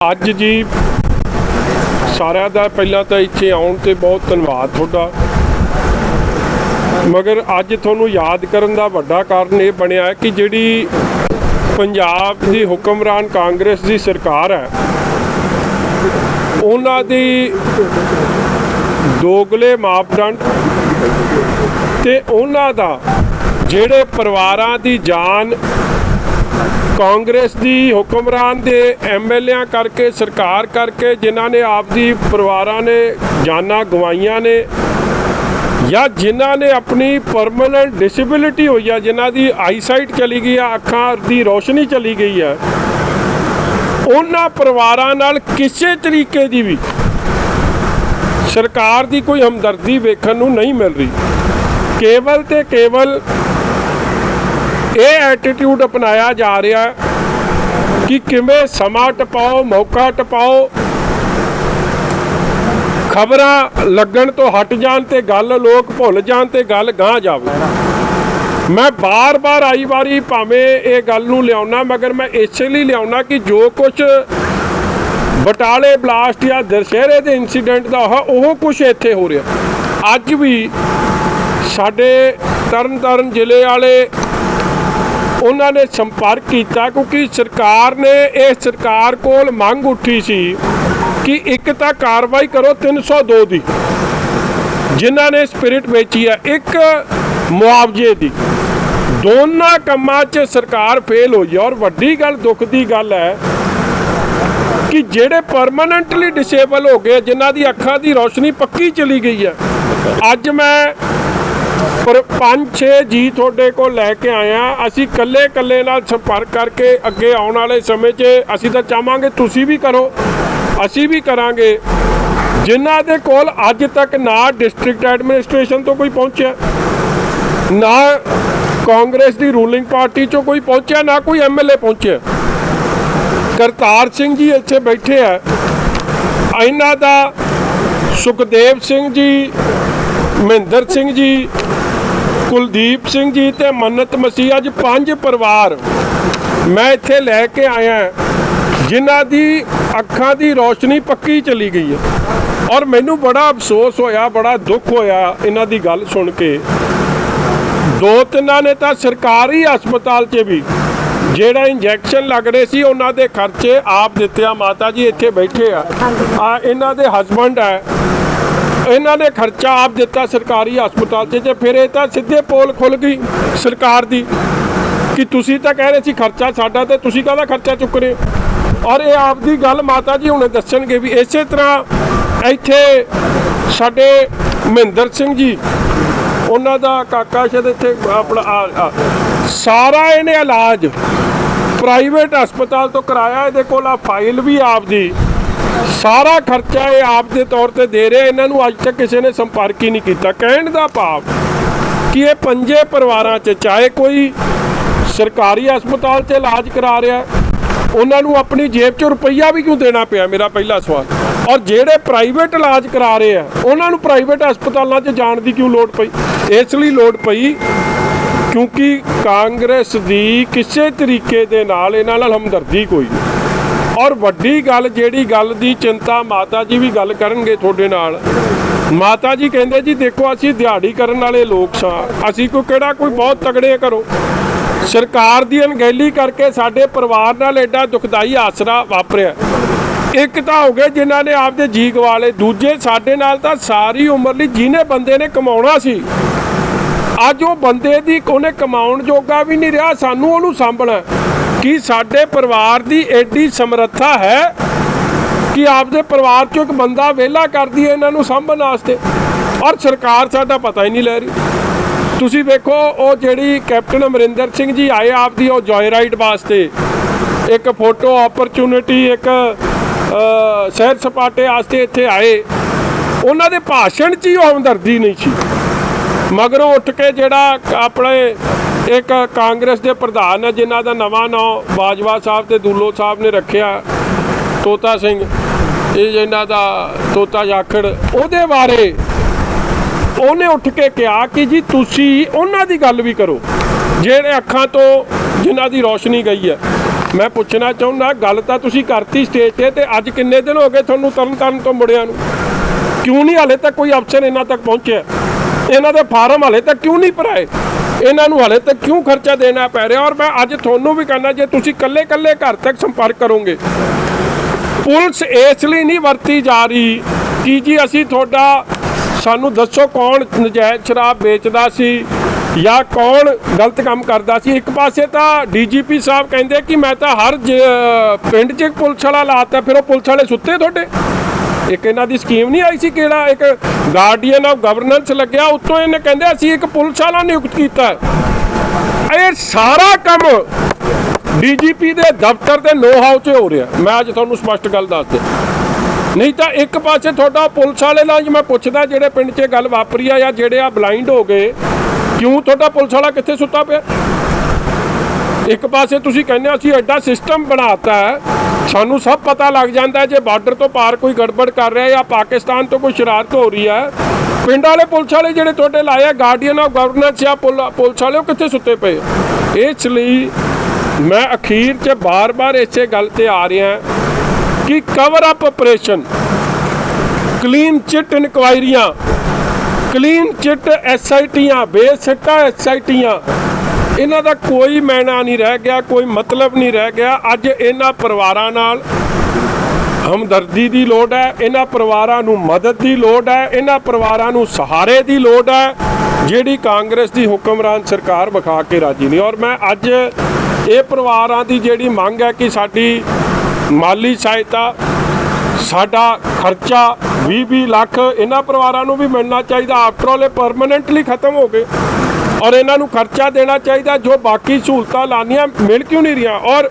ਅੱਜ जी ਸਾਰਿਆਂ ਦਾ ਪਹਿਲਾਂ ਤਾਂ ਇੱਥੇ ਆਉਣ ਤੇ ਬਹੁਤ ਧੰਨਵਾਦ ਤੁਹਾਡਾ। ਮਗਰ ਅੱਜ ਤੁਹਾਨੂੰ ਯਾਦ ਕਰਨ ਦਾ ਵੱਡਾ ਕਾਰਨ ਇਹ ਬਣਿਆ ਹੈ ਕਿ ਜਿਹੜੀ ਪੰਜਾਬ ਦੀ ਹੁਕਮਰਾਨ ਕਾਂਗਰਸ ਦੀ ਸਰਕਾਰ ਹੈ ਉਹਨਾਂ ਦੀ ਦੋਗਲੇ ਮਾਪਦੰਡ ਤੇ ਉਹਨਾਂ ਦਾ ਜਿਹੜੇ ਪਰਿਵਾਰਾਂ ਦੀ ਜਾਨ कांग्रेस की हुक्मरान दे MLA करके सरकार करके जिन्होंने आपदी परिवार ने जाना गवाइया ने या जिन्हों ने अपनी परमानेंट डिसेबिलिटी हुई है, जिन्हों की आईसाइट चली गई है, अखां की रोशनी चली गई है, उन्होंने परिवारों नाल किसी तरीके की भी सरकार की कोई हमदर्दी वेखण नूं नहीं मिल रही। केवल ते केवल ये एटीट्यूड अपनाया जा रहा है कि किवें समा टपाओ, मौका टपाओ, खबर लगन तो हट जान ते गल लोग भुल जान ते गल गां जावे। मैं बार बार आई बारी भावें ये गल नूं लियाउणा, मगर मैं इसलिए लियाउणा कि जो कुछ बटाले ब्लास्ट या दशहरे के इंसीडेंट का वो कुछ इत्थे हो रहा। अज भी साडे तरन तारण जिले वाले उन्होंने संपर्क किया क्योंकि सरकार ने इस सरकार कोल मंग उठी सी कि एक तो कार्रवाई करो 302 की जिन्हों ने स्पिरिट बेची है, एक मुआवजे की, दोनों कामों च सरकार फेल हुई है। और वड्डी गल दुख की गल है कि जेडे परमानेंटली डिसेबल हो गए, जिन्हों की अखां की रोशनी पक्की चली गई है, अज मैं 5-6 जी थोड़े को लैके आया। असी कल्ले कल्ले नाल संपर्क करके अगे आने वाले समय च असी तो चाहांगे तुसी भी करो, असी भी करांगे। जिन्हां दे कोल अज तक ना डिस्ट्रिक्ट एडमिनिस्ट्रेशन तो कोई पहुंचा, ना कांग्रेस की रूलिंग पार्टी चो कोई पहुंचा, ना कोई MLA पहुंचा। करतार सिंह जी इत्थे बैठे है, इन्हां दा सुखदेव सिंह जी, महेंद्र सिंह जी, कुलदीप सिंह जी ते मन्नत मसीह, अज 5 परिवार मैं इत्थे लैके आया जिन्हां दी अखां दी रोशनी पक्की चली गई है। और मैनू बड़ा अफसोस होया, बड़ा दुख होया इन्हां दी गल सुन के। 2-3 ने तो सरकारी हस्पताल च भी जेड़ा इंजैक्शन लग रहे सी उन्हां दे खर्चे आप दिते आ। माता जी इत्थे बैठे आ इन्हां दे हसबैंड है, इन्हों ने खर्चा आप दिता सरकारी हस्पताल से। फिर ये तो सीधे पोल खुल गई सरकार की कि तुसी तो कह रहे सी खर्चा साडा ते तुसी काहदा खर्चा चुक रहे। और ये आपकी गल माता जी हुणे दसणगे भी। इस तरह इत्थे साडे महेंद्र सिंह जी, उन्हां दा काका शायद इत्थे अपना सारा इन्हें इलाज प्राइवेट हस्पताल तो कराया। इहदे कोल फाइल भी आपदी, सारा खर्चा ये आप दे तौर पर दे रहे। इन्हों अज तक किसी ने संपर्क ही नहीं किया। कहने का भाव कि ये 5 परिवारों च चाहे कोई सरकारी हस्पताल से इलाज करा रहा है, उन्होंने अपनी जेब चो रुपया भी क्यों देना पिया, मेरा पहला सवाल। और जेड़े प्राइवेट इलाज करा रहे हैं उन्होंने प्राइवेट हस्पतालों च जाने की क्यों लोड़ पई। इसलिए लोड़ पई क्योंकि कांग्रेस की किसी तरीके दे नाल इन्हां नाल हमदर्दी कोई नहीं। और वड्डी गल जेड़ी गल दी चिंता माता जी भी गल करनगे थोड़े नाल। माता जी कहंदे जी देखो असी दिहाड़ी करन वाले लोग सां, असी कोई किहड़ा कोई बहुत तगड़े करो। सरकार दी अनगैली करके साडे परिवार नाल एडा दुखदाई आसरा वापरिया। एक तो हो गए जिन्हां ने आपदे जी गवा लए, दूजे साडे नाल तां सारी उम्र लई जिन्हें बंदे ने कमाउणा सी, अज वो बंदे दी उहने कमाउण जोगा भी नहीं रहा, सानू उहनूं सांभणा। कि साडे परिवार की एडी समर्था है कि आपदे परिवार चो एक बंदा वेला कर दिए इन्हों सांभण वास्ते, और सरकार साडा पता ही नहीं लै रही। तुसी वेखो वो जिहड़ी कैप्टन अमरिंदर सिंह जी आए आपदी वो जॉय राइड वास्ते, एक फोटो अपॉर्चुनिटी, एक सैर सपाटे वास्ते इत्थे आए, उन्हां दे भाषण च ही हमदर्दी नहीं सी। मगरों उठ के जिहड़ा अपने एक कांग्रेस के प्रधान है जिन्हों का नवा नाम बाजवा साहब ते दूलो साहब ने रखिया, तोता सिंह, ये जिन्हों का तोता जाखड़, उहदे बारे उन्हें उठ के कहा कि जी तुसी उन्हां दी गल भी करो जेड़े अखां तो जिन्हां दी रोशनी गई है। मैं पुछना चाहुंदा गल तां तुसीं करती स्टेज ते अज किन्ने दिन हो गए तुहानूं तरनताਰਨ तो मुड़िया नूं? क्यों नहीं हाले तक कोई अफसर इन्हां तक पहुंचिया? इन्हां दे फार्म हाले तक क्यों नहीं भराए? इन्हां नूं हाले तक क्यों खर्चा देना पै रहा? और मैं अज तुहानूं भी कहना, जे तुसीं कल्ले कल्ले घर तक संपर्क करोगे, पुलिस इसलिए नहीं वरती जा रही कि जी असीं तुहाडा सानूं दसो कौन नजायज़ शराब बेचदा सी या कौन गलत काम करदा सी। एक पासे तो DGP साहब कहंदे कि मैं तो हर पिंड 'च पुलिस वाला लाता, फिर वो पुलिस वाले सुत्ते तुहाडे? एक इन्हां दी स्कीम नहीं आई सी किहड़ा एक गार्डियन ऑफ गवर्नेंस लग्या, उत्तों इन्हें कहंदे असीं एक पुलिस वाला नियुक्त कीता है। ये सारा काम DGP दे दफ्तर दे नो हाउ 'च हो रहा। मैं अज तुहानूं स्पष्ट गल दस दे, नहीं तो एक पासे तुहाडा पुलिस वाले नाल मैं पुछदा जिहड़े पिंड 'च गल वापरी आ या जिहड़े आ ब्लाइंड हो गए, क्यों तुहाडा पुलिस वाला कित्थे सुत्ता पिया? एक पासे तुसीं कहंदे असीं एडा सिस्टम बनाता है, सानू सब पता लग जाता है जे बार्डर तो पार कोई गड़बड़ कर रहा है या पाकिस्तान तो कोई शरारत हो रही है। पिंड वाले पुलिस वाले जिहड़े तुहाडे लाए गार्डियन ऑफ गवर्नेंस या पुलिस वाले कित्थे सुत्ते पे? इसलिए मैं अखीर 'च बार बार इसे गल ते आ रहा कि cover up operation, clean chit इनक्वायरियां, क्लीन चिट SITयां, बेसिट्टा SITयां, इन्हां दा कोई मैना नहीं रह गया, कोई मतलब नहीं रह गया। अज इन्हां परिवारां नाल हमदर्दी की लोड़ है, इन्हां परिवारां नूं मदद की लोड़ है, इन्हां परिवारां नूं सहारे की लोड़ है, जिहड़ी कांग्रेस की हुक्मरान सरकार विखा के राजी नहीं। और मैं अज ये परिवारां की जिहड़ी मंग है कि साडी माली सहायता, साडा खर्चा 20-20 लाख इन्हां परिवारां नूं भी मिलना चाहिए। आफ्टर ऑल परमानेंटली खत्म हो गए और इन्हां नूं खर्चा देना चाहिए। जो बाकी सहूलतां लानियां मिल क्यों नहीं रही? और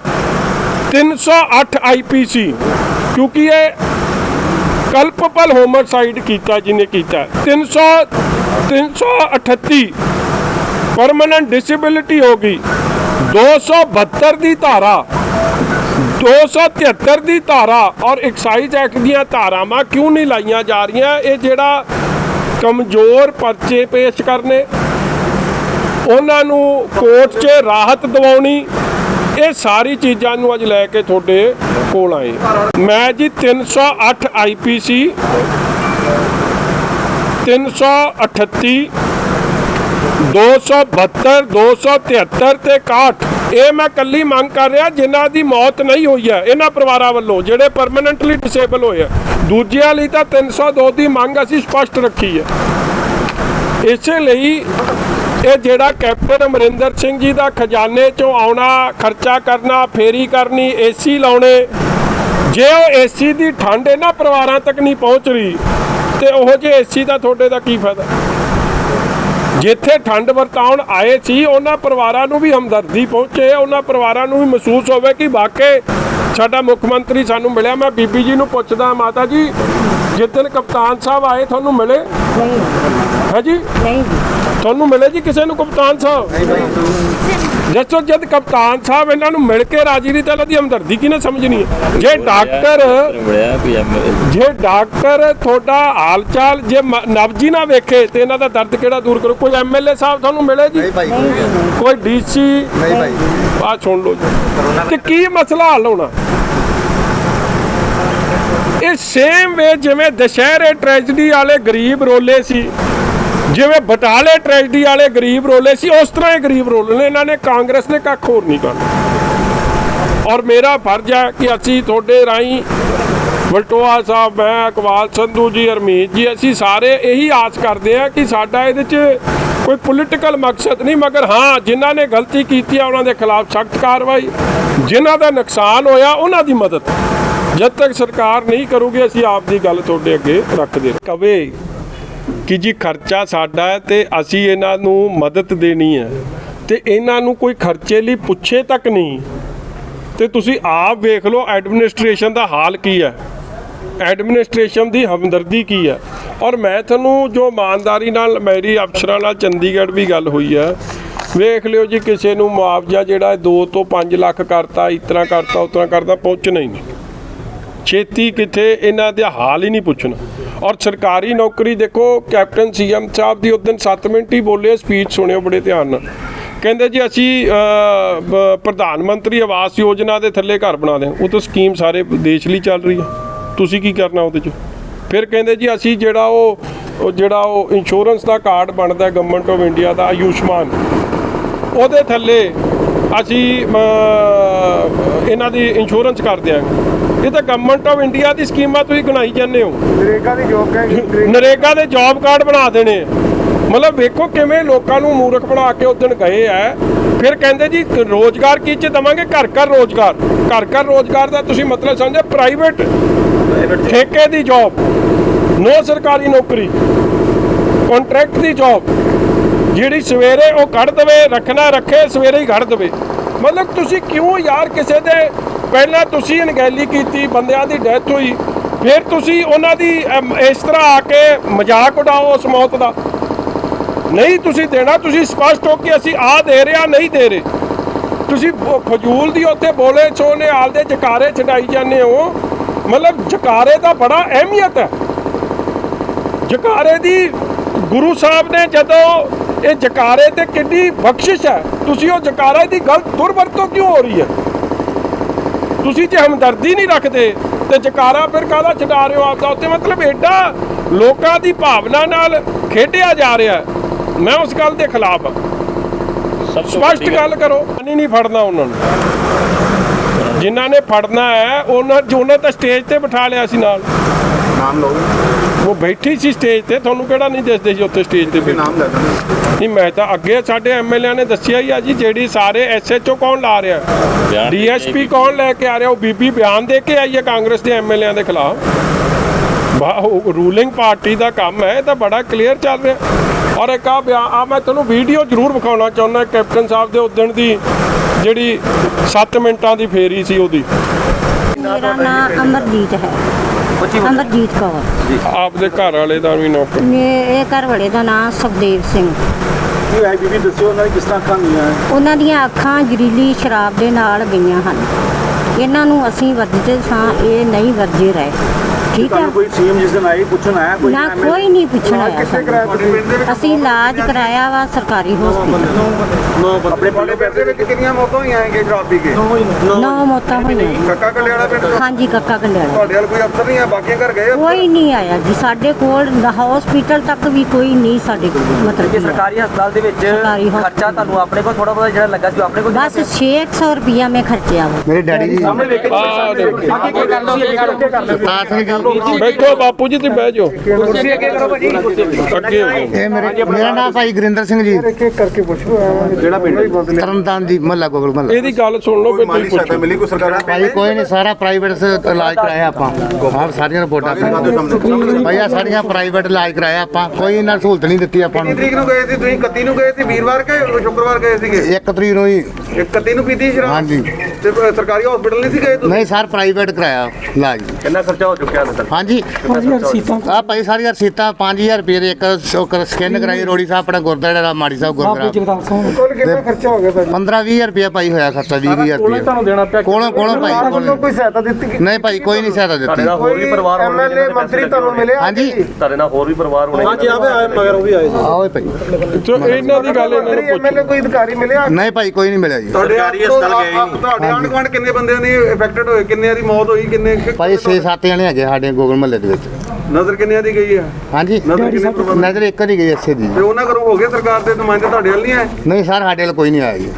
308 IPC, क्योंकि ये कल्पपल होमोसाइड किया जिन्हें किया, 338 परमानेंट डिसेबिलिटी होगी, 272 की धारा, 273 की धारा और एक्साइज एक्ट दियां धारावां क्यों नहीं लाइया जा रही? ये जिहड़ा कमज़ोर परचे पेश करने, उन्हां नूं कोर्ट 'च राहत दिवाउणी, ये सारी चीज़ां नूं अज लैके तुहाडे कोल आए। मैं जी 308 IPC, 338, 272, 273 ते 61 ये मैं कल्ली मंग कर रहा जिन्हां दी मौत नहीं हुई है इन्हां परिवारां वल्लों, जिहड़े परमानेंटली डिसेबल होए है। दूजियां लई तां 302 की मंग असीं स्पष्ट रखी है। इसे लई ये जिहड़ा कैप्टन अमरिंदर सिंह जी का खजाने चों आउणा, खर्चा करना, फेरी करनी, AC लाउणे, जे वो AC की ठंड इन्हां परिवारां तक नहीं पहुँच रही तो ओहो जे AC का तुहाडे दा की फायदा? जिथे ठंड वरताउण आए सी उन्हां परिवारां नूं भी हमदर्दी पहुँचे, उन्हां परिवारां नूं भी महसूस होवे कि वाकई साडा मुख मंत्री सानूं मिलिया। मैं बीबी जी नूं पुछदा, माता जी जिद्दन कप्तान साहब आए तुहानूं मिले? है जी नहीं तुहानूं मिले जी किसी नूं कप्तान साहब? जसो जब कप्तान साहब इन्हां नूं मिल के राजी नहीं तो इन्हां दी हमदर्दी किहने समझनी है? जे डॉक्टर तुहाडा हाल चाल जे नबजी ना वेखे तो इन्हां दा दर्द किहड़ा दूर करो? कोई MLA साहब तुहानूं मिले जी? कोई DC? आ सुन लो जी, ते की मसला हल होना? ये सेम वे जिवें दशहरे ट्रैजडी वाले गरीब रोले सी, जिवें बटाले ट्रैजडी वाले गरीब रोले सी, उस तरह ही गरीब रोले ने। इन्होंने कांग्रेस ने कख होर नहीं करना। और मेरा फर्ज है कि असी थोड़े राही वलटोआ साहब, मैं इकबाल संधू जी, हरमीत जी, असी सारे यही आस करते हैं कि साडा इहदे च कोई पोलिटिकल मकसद नहीं, मगर हाँ जिन्हां ने गलती की उन्होंने खिलाफ सख्त कार्रवाई, जिन्हां दा नुकसान होया उन्हां दी मदद। जब तक सरकार नहीं करूगी असी आप दी गल तुहाडे अगे रखदे कवे कि जी खर्चा साडा है तो असी इन्हां नूं मदद देनी है, तो इन्हां नूं कोई खर्चे लई पुछे तक नहीं। तो तुसी आप वेख लो एडमिनिस्ट्रेशन का हाल की है, एडमिनिस्ट्रेशन की हमदर्दी की है। और मैं तुहानूं जो ईमानदारी नाल मेरी अफसरां नाल चंडीगढ़ भी गल हुई है, वेख लिओ जी किसी नूं मुआवजा जिहड़ा 2 ਤੋਂ 5 ਲੱਖ करता, इतना करता, उतना करता, पहुँचना ही नहीं। छेती किथे इन्हां दे हाल ही नहीं पुछना। और सरकारी नौकरी देखो, कैप्टन CM साहब की उस दिन 7 मिनट ही बोले, स्पीच सुनियो बड़े ध्यान नाल। ਕਹਿੰਦੇ ਜੀ ਅਸੀਂ ਪ੍ਰਧਾਨ ਮੰਤਰੀ ਆਵਾਸ ਯੋਜਨਾ ਦੇ ਥੱਲੇ ਘਰ ਬਣਾ ਦੇਂ। ਉਹ ਤਾਂ ਸਕੀਮ ਸਾਰੇ ਦੇਸ਼ ਲਈ ਚੱਲ ਰਹੀ ਹੈ, ਤੁਸੀਂ ਕੀ ਕਰਨਾ ਉਹਦੇ 'ਚ? ਫਿਰ ਕਹਿੰਦੇ ਜੀ ਅਸੀਂ ਜਿਹੜਾ ਉਹ ਇੰਸ਼ੋਰੈਂਸ ਦਾ ਕਾਰਡ ਬਣਦਾ ਗਵਰਨਮੈਂਟ ਆਫ ਇੰਡੀਆ ਦਾ ਆਯੁਸ਼ਮਾਨ, ਉਹਦੇ ਥੱਲੇ ਅਸੀਂ ਇਹਨਾਂ ਦੀ ਇੰਸ਼ੋਰੈਂਸ ਕਰ ਦਿਆਂਗੇ। ਇਹ ਤਾਂ ਗਵਰਨਮੈਂਟ ਆਫ ਇੰਡੀਆ ਦੀ ਸਕੀਮਾਂ ਤੁਸੀਂ ਗਣਾਈ ਜਾਂਦੇ ਹੋ। ਨਰੇਗਾ ਦੇ ਜੌਬ ਕਾਰਡ ਬਣਾ ਦੇਣੇ। ਮਤਲਬ ਵੇਖੋ ਕਿਵੇਂ ਲੋਕਾਂ ਨੂੰ ਮੂਰਖ ਬਣਾ ਕੇ ਉਦਣ ਗਏ ਆ। ਫਿਰ ਕਹਿੰਦੇ ਜੀ ਰੋਜ਼ਗਾਰ ਕੀ 'ਚ ਦੇਵਾਂਗੇ? ਘਰ ਘਰ ਰੋਜ਼ਗਾਰ ਦਾ ਤੁਸੀਂ ਮਤਲਬ ਸਮਝੋ ਪ੍ਰਾਈਵੇਟ ਠੇਕੇ ਦੀ ਜੌਬ, ਨੋ ਸਰਕਾਰੀ ਨੌਕਰੀ, ਕੰਟਰੈਕਟ ਦੀ ਜੌਬ, ਜਿਹੜੀ ਸਵੇਰੇ ਉਹ ਕੱਢ ਦੇਵੇ, ਰੱਖਣਾ ਰੱਖੇ, ਸਵੇਰੇ ਹੀ ਕੱਢ ਦੇਵੇ। ਮਤਲਬ ਤੁਸੀਂ ਕਿਉਂ ਯਾਰ ਕਿਸੇ ਦੇ ਪਹਿਲਾਂ ਤੁਸੀਂ ਅਣਗਹਿਲੀ ਕੀਤੀ, ਬੰਦਿਆਂ ਦੀ ਡੈਥ ਹੋਈ, ਫਿਰ ਤੁਸੀਂ ਉਹਨਾਂ ਦੀ ਇਸ ਤਰ੍ਹਾਂ ਆ ਕੇ ਮਜ਼ਾਕ ਉਡਾਓ ਉਸ ਮੌਤ ਦਾ। ਨਹੀਂ ਤੁਸੀਂ ਦੇਣਾ, ਤੁਸੀਂ ਸਪਸ਼ਟ ਹੋ ਕਿ ਅਸੀਂ ਆ ਦੇ ਰਹੇ ਆ, ਨਹੀਂ ਦੇ ਰਹੇ। ਤੁਸੀਂ ਫਜ਼ੂਲ ਦੀ ਉੱਥੇ ਬੋਲੇ ਸੋਨੇ ਹਾਲ ਦੇ ਜਕਾਰੇ ਛਡਾਈ ਜਾਂਦੇ ਹੋ। ਮਤਲਬ ਜਕਾਰੇ ਦਾ ਬੜਾ ਅਹਿਮੀਅਤ ਹੈ। ਜਕਾਰੇ ਦੀ ਗੁਰੂ ਸਾਹਿਬ ਨੇ ਜਦੋਂ ਇਹ ਜਕਾਰੇ ਤੇ ਕਿੰਨੀ ਬਖਸ਼ਿਸ਼ ਹੈ, ਤੁਸੀਂ ਉਹ ਜਕਾਰੇ ਦੀ ਗਲਤ ਦੁਰਵਰਤੋਂ ਕਿਉਂ ਹੋ ਰਹੀ ਹੈ? ਤੁਸੀਂ ਜੇ ਹਮਦਰਦੀ ਨਹੀਂ ਰੱਖਦੇ ਤੇ ਜਕਾਰਾ ਫਿਰ ਕਾਹਦਾ ਛਡਾ ਰਹੇ ਹੋ ਆਪਦਾ ਉੱਤੇ? ਮਤਲਬ ਐਡਾ ਲੋਕਾਂ ਦੀ ਭਾਵਨਾ ਨਾਲ ਖੇਡਿਆ ਜਾ ਰਿਹਾ। ਮੈਂ ਉਸ ਗੱਲ ਦੇ ਖਿਲਾਫ ਹਾਂ। ਸਪਸ਼ਟ ਗੱਲ ਕਰੋ। ਨਹੀਂ ਫੜਨਾ ਉਹਨਾਂ ਨੂੰ, ਜਿਨ੍ਹਾਂ ਨੇ ਫੜਨਾ ਹੈ ਉਹਨਾਂ ਤਾਂ ਸਟੇਜ ਤੇ ਬਿਠਾ ਲਿਆ ਸੀ ਨਾਲ। ਨਾਮ ਲਓ। ਉਹ ਬੈਠੀ ਸੀ ਸਟੇਜ ਤੇ, ਤੁਹਾਨੂੰ ਕਿਹੜਾ ਨਹੀਂ ਦੱਸਦੇ ਸੀ ਉੱਥੇ ਸਟੇਜ ਤੇ? ਨਾਮ ਲੈ ਦਿੰਦੇ। ਨਹੀਂ ਮੈਂ ਤਾਂ ਅੱਗੇ ਸਾਡੇ ਐਮਐਲਏ ਨੇ ਦੱਸਿਆ ਹੀ ਆ ਜੀ। ਜਿਹੜੀ ਸਾਰੇ ਐਸਐਚਓ ਕੌਣ ਲਾ ਰਿਹਾ, ਡੀਐਸਪੀ ਕੌਣ ਲੈ ਕੇ ਆ ਰਿਹਾ? ਉਹ ਬੀਬੀ ਬਿਆਨ ਦੇ ਕੇ ਆਈ ਹੈ ਕਾਂਗਰਸ ਦੇ ਐਮਐਲਏਆਂ ਦੇ ਖਿਲਾਫ। ਰੂਲਿੰਗ ਪਾਰਟੀ ਦਾ ਕੰਮ ਹੈ, ਇਹ ਤਾਂ ਬੜਾ ਕਲੀਅਰ ਚੱਲ ਰਿਹਾ। ਔਰ ਇੱਕ ਮੈਂ ਤੁਹਾਨੂੰ ਵੀਡੀਓ ਜ਼ਰੂਰ ਵਿਖਾਉਣਾ ਚਾਹੁੰਦਾ ਕੈਪਟਨ ਸਾਹਿਬ ਦੇ ਉਦਣ ਦੀ, ਜਿਹੜੀ 7 ਮਿੰਟਾਂ ਦੀ ਫੇਰੀ ਸੀ ਉਹਦੀ। ਮੇਰਾ ਨਾਮ ਅਮਰਜੀਤ ਹੈ, ਅਮਰਜੀਤ ਕੌਰ। ਆਪਦੇ ਘਰ ਵਾਲੇ ਦਾ ਵੀ ਨੌਕਰ? ਮੇਰੇ ਘਰ ਵਾਲੇ ਦਾ ਨਾਮ ਸੁਖਦੇਵ ਸਿੰਘ। ਕੀ ਹੈ ਬੀਬੀ ਦੱਸਿਓ, ਉਹਨਾਂ ਦੀ ਕਿਸ ਤਰ੍ਹਾਂ ਅੱਖਾਂ ਗਈਆਂ? ਉਹਨਾਂ ਦੀਆਂ ਅੱਖਾਂ ਜ਼ਹਿਰੀਲੀ ਸ਼ਰਾਬ ਦੇ ਨਾਲ ਗਈਆਂ ਹਨ। ਇਹਨਾਂ ਨੂੰ ਅਸੀਂ ਵਰਜਦੇ ਸਾਂ, ਇਹ ਨਹੀਂ ਵਰਜੇ ਰਹੇ। ਠੀਕ ਹੈ। ਕੋਈ ਸੀਐਮ ਜਿਸ ਦਿਨ ਆਈ ਪੁੱਛਣ ਆਇਆ? ਨਾ ਕੋਈ ਨਹੀਂ ਪੁੱਛਣ ਆਇਆ ਸਾਨੂੰ। ਅਸੀਂ ਇਲਾਜ ਕਰਾਇਆ ਵਾ ਸਰਕਾਰੀ ਹਸਪੀਟਲ। ਆਪਣੇ ਪਿੰਡ ਦੇ ਵਿੱਚ ਕਿੰਨੀਆਂ ਮੌਤਾਂ ਹੋਈਆਂ ਹੈਗੇ ਸ਼ਰਾਬ ਪੀ ਕੇ? 9 ਮੌਤਾਂ ਹੋਈਆਂ। ਕੱਕਾ ਕੰਡਿਆਲਾ ਪਿੰਡ? ਹਾਂਜੀ ਕੱਕਾ ਕੰਡਿਆਲਾ। ਤੁਹਾਡੇ ਵੱਲ ਕੋਈ ਅਫਸਰ ਨਹੀਂ ਆ? ਬਾਕੀਆਂ ਘਰ ਗਏ? ਕੋਈ ਨਹੀਂ ਆਇਆ ਜੀ ਸਾਡੇ ਕੋਲ। ਹਸਪੀਟਲ ਤੱਕ ਵੀ ਕੋਈ ਨਹੀਂ ਸਾਡੇ ਕੋਲ। ਮਤਲਬ ਕਿ ਸਰਕਾਰੀ ਹਸਪਤਾਲ ਦੇ ਵਿੱਚ ਖਰਚਾ ਤੁਹਾਨੂੰ ਆਪਣੇ ਕੋਲ ਥੋੜਾ ਬਹੁਤਾ ਜਿਹੜਾ ਲੱਗਾ ਸੀ ਆਪਣੇ ਕੋਲ? ਬਸ 600 ਰੁਪਇਆ ਮੈਂ ਖਰਚਿਆ ਵਾ। ਮੇਰੇ ਡੈਡੀ ਜੀ ਬੈਠੋ ਬਾਪੂ ਜੀ, ਤੇ ਬਹਿ ਜਾਓ ਅੱਗੇ। ਇਹ ਮੇਰਾ ਨਾਮ ਭਾਈ ਗੁਰਿੰਦਰ ਸਿੰਘ ਜੀ। ਕਰਕੇ ਪੁੱਛੋ ਕਿਹੜਾ ਪਿੰਡ? ਤਰਨਤਾਰਨ ਦੀ ਮਹੱਲਾ ਗੋਗਲ ਮਹੱਲਾ। ਇਹਦੀ ਗੱਲ ਸੁਣ ਲਓ, ਫਿਰ ਤੁਸੀਂ ਪੁੱਛੋ। ਮਿਲੀ ਕੋਈ ਸਰਕਾਰ? ਭਾਈ ਕੋਈ ਨਹੀਂ, ਸਾਰਾ ਪ੍ਰਾਈਵੇਟ ਇਲਾਜ ਕਰਾਇਆ ਆਪਾਂ। ਆਹ ਸਾਰੀਆਂ ਰਿਪੋਰਟਾਂ ਭਾਈ ਆ ਸਾਰੀਆਂ ਪ੍ਰਾਈਵੇਟ ਇਲਾਜ ਕਰਾਇਆ ਆਪਾਂ। ਕੋਈ ਇਹਨਾਂ ਸਹੂਲਤ ਨਹੀਂ ਦਿੱਤੀ ਆਪਾਂ ਨੂੰ। ਤਰੀਕ ਨੂੰ ਗਏ ਸੀ ਤੁਸੀਂ? 31 ਨੂੰ ਗਏ ਸੀ, ਵੀਰਵਾਰ ਕੇ ਸ਼ੁੱਕਰਵਾਰ ਗਏ ਸੀਗੇ? 1 ਤਰੀਕ ਨੂੰ ਹੀ। 31 ਨੂੰ ਪੀਤੀ ਸ਼ਰਾਬ? ਹਾਂਜੀ। ਤੇ ਸਰਕਾਰੀ ਹਸਪੀਟਲ ਨਹੀਂ ਸੀ ਗਏ ਤੁਸੀਂ? ਨਹੀਂ ਸਰ, ਪ੍ਰਾਈਵੇਟ ਕਰਾਇਆ ਇਲਾਜ। ਕਿੰਨਾ ਖਰਚਾ ਹੋ ਚੁੱਕਿਆ ਹੈ? ਹਾਂਜੀ ਆ ਭਾਈ ਸਾਰੀਆਂ ਰਸੀਤਾਂ 5000 ਰੁਪਏ ਦੇ ਇੱਕ ਸਕੈਨ ਕਰਾਈ। ਰੋੜੀ ਸਾਹਿਬ ਆਪਣਾ ਗੁਰਦੁਆਰਾ ਦਾ ਮਾੜੀ ਸਾਹਿਬ ਗੁਰਦੁਆਰਾ। ਕੁੱਲ ਕਿੰਨਾ ਖਰਚਾ ਹੋ ਗਿਆ ਭਾਜੀ? 15-20 ਰੁਪਏ ਭਾਈ ਹੋਇਆ ਖਰਚਾ। 20,000 ਰੁਪਏ ਤੁਹਾਨੂੰ ਦੇਣਾ ਪਿਆ? ਕੋਲੋਂ ਭਾਈ ਕੋਲੋਂ। ਕੋਈ ਸਹਾਇਤਾ ਦਿੱਤੀ? ਨਹੀਂ ਭਾਈ ਕੋਈ ਨਹੀਂ ਸਹਾਇਤਾ ਤੁਹਾਡੇ ਦਿੱਤੀ। ਨਾਲ ਹੋਰ ਵੀ ਪਰਿਵਾਰ ਹੋਣਗੇ? ਐਮਐਲਏ ਮੰਤਰੀ ਤੁਹਾਨੂੰ ਮਿਲੇ? ਹਾਂਜੀ ਤੁਹਾਡੇ ਨਾਲ ਹੋਰ ਵੀ ਪਰਿਵਾਰ ਹੋਣਗੇ? ਹਾਂਜੀ ਆਵੇ ਮਗਰ ਉਹ ਵੀ ਆਏ ਸੀ। ਆਓ ਭਾਈ। ਤੇ ਇਹਨਾਂ ਦੀ ਗੱਲ ਇਹਨਾਂ ਨੂੰ ਪੁੱਛੋ। ਐਮਐਲਏ ਕੋਈ ਅਧਿਕਾਰੀ ਮਿਲਿਆ? ਨਹੀਂ ਭਾਈ ਕੋਈ ਨਹੀਂ ਮਿਲਿਆ ਜੀ। ਤੁਹਾਡੇ ਆਂਢ ਗੁਆਂਢ ਕਿੰਨੇ ਬੰਦਿਆਂ ਦੀ ਇਫੈਕਟਡ ਹੋਏ? ਕਿੰਨਿਆਂ ਦੀ ਮੌਤ ਹੋਈ? ਕਿੰਨੇ ਭਾਈ 6-7 ਜਣੇ ਹੈਗੇ ਸਾਡੇ ਗੋਗਲ ਮਹੱਲੇ ਦੇ ਵਿੱਚ। ਨਜ਼ਰ ਕਿੰਨਿਆਂ ਦੀ ਗਈ ਹੈ? ਹਾਂਜੀ ਨਜ਼ਰ ਕਿੰਨੇ ਪ੍ਰਬੰਧ? ਨਜ਼ਰ ਇੱਕ ਦੀ ਗਈ ਇੱਥੇ ਦੀ। ਤੇ ਉਹਨਾਂ ਕਰੋ ਹੋ ਗਏ ਸਰਕਾਰ ਦੇ ਨੁਮਾਇੰਦੇ ਤੁਹਾਡੇ ਵੱਲ ਨਹੀਂ ਆਏ? ਨਹੀਂ ਸਰ ਸਾਡੇ ਕੋਲ ਕੋਈ ਨਹੀਂ ਆਇਆ ਜੀ।